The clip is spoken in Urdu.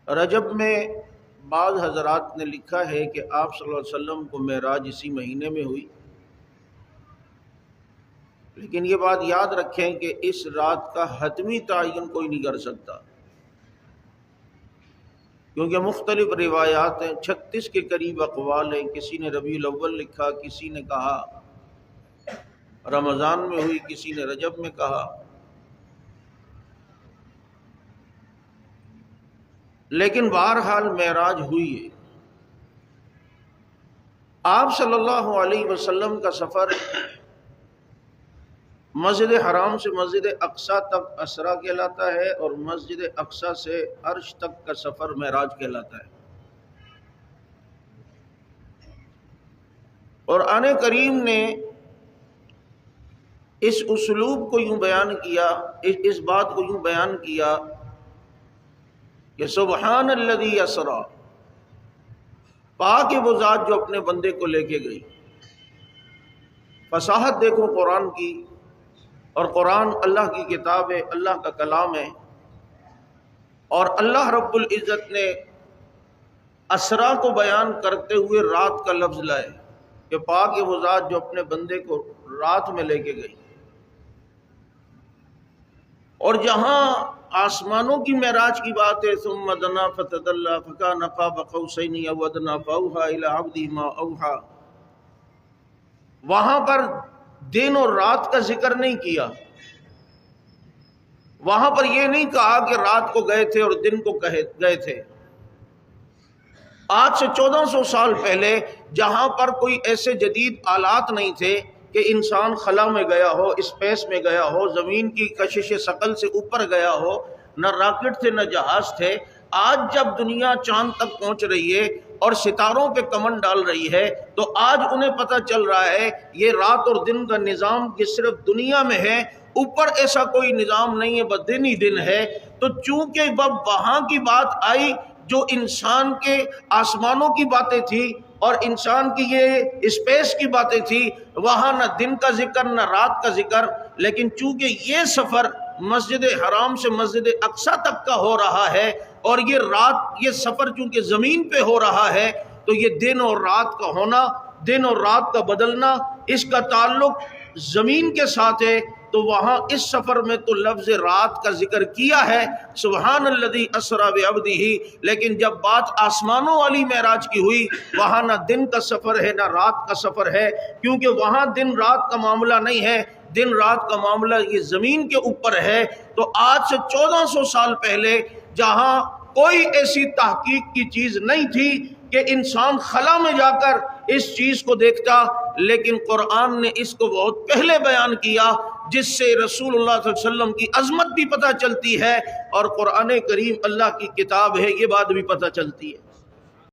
رجب میں بعض حضرات نے لکھا ہے کہ آپ صلی اللہ علیہ وسلم کو معراج اسی مہینے میں ہوئی، لیکن یہ بات یاد رکھیں کہ اس رات کا حتمی تعین کوئی نہیں کر سکتا، کیونکہ مختلف روایات ہیں، 36 کے قریب اقوال ہیں۔ کسی نے ربیع الاول لکھا، کسی نے کہا رمضان میں ہوئی، کسی نے رجب میں کہا، لیکن بہرحال معراج ہوئی ہے۔ آپ صلی اللہ علیہ وسلم کا سفر مسجد حرام سے مسجد اقصیٰ تک اسرا کہلاتا ہے، اور مسجد اقصیٰ سے عرش تک کا سفر معراج کہلاتا ہے۔ اور قرآن کریم نے اس اسلوب کو یوں بیان کیا، اس بات کو یوں بیان کیا کہ سبحان الذی اسریٰ، پاک ہے وہ ذات جو اپنے بندے کو لے کے گئی۔ فصاحت دیکھو قرآن کی، اور قرآن اللہ کی کتاب ہے، اللہ کا کلام ہے، اور اللہ رب العزت نے اسرا کو بیان کرتے ہوئے رات کا لفظ لائے کہ پاک ہے وہ ذات جو اپنے بندے کو رات میں لے کے گئی۔ اور جہاں آسمانوں کی معراج کی بات ہے، ثم دنا فتدلی فکان قاب قوسین او ادنی فاوحی الی عبدہ ما اوحی، وہاں پر دن اور رات کا ذکر نہیں کیا، وہاں پر یہ نہیں کہا کہ رات کو گئے تھے اور دن کو گئے تھے۔ آج سے 1400 سال پہلے جہاں پر کوئی ایسے جدید آلات نہیں تھے کہ انسان خلا میں گیا ہو، اسپیس میں گیا ہو، زمین کی کشش ثقل سے اوپر گیا ہو، نہ راکٹ تھے نہ جہاز تھے، آج جب دنیا چاند تک پہنچ رہی ہے اور ستاروں پہ کمن ڈال رہی ہے، تو آج انہیں پتہ چل رہا ہے یہ رات اور دن کا نظام یہ صرف دنیا میں ہے، اوپر ایسا کوئی نظام نہیں ہے، بس دن ہی دن ہے۔ تو چونکہ وہاں کی بات آئی جو انسان کے آسمانوں کی باتیں تھی اور انسان کی یہ اسپیس کی باتیں تھی، وہاں نہ دن کا ذکر نہ رات کا ذکر، لیکن چونکہ یہ سفر مسجد حرام سے مسجد اقصیٰ تک کا ہو رہا ہے، اور یہ سفر چونکہ زمین پہ ہو رہا ہے، تو یہ دن اور رات کا ہونا، دن اور رات کا بدلنا، اس کا تعلق زمین کے ساتھ ہے، تو وہاں اس سفر میں تو لفظ رات کا ذکر کیا ہے، سبحان الذی اسریٰ بعبدہ، لیکن جب بات آسمانوں والی معراج کی ہوئی، وہاں نہ دن کا سفر ہے نہ رات کا سفر ہے، کیونکہ وہاں دن رات کا معاملہ نہیں ہے، دن رات کا معاملہ یہ زمین کے اوپر ہے۔ تو آج سے 1400 سال پہلے جہاں کوئی ایسی تحقیق کی چیز نہیں تھی کہ انسان خلا میں جا کر اس چیز کو دیکھتا، لیکن قرآن نے اس کو بہت پہلے بیان کیا، جس سے رسول اللہ صلی اللہ علیہ وسلم کی عظمت بھی پتہ چلتی ہے، اور قرآن کریم اللہ کی کتاب ہے یہ بات بھی پتہ چلتی ہے۔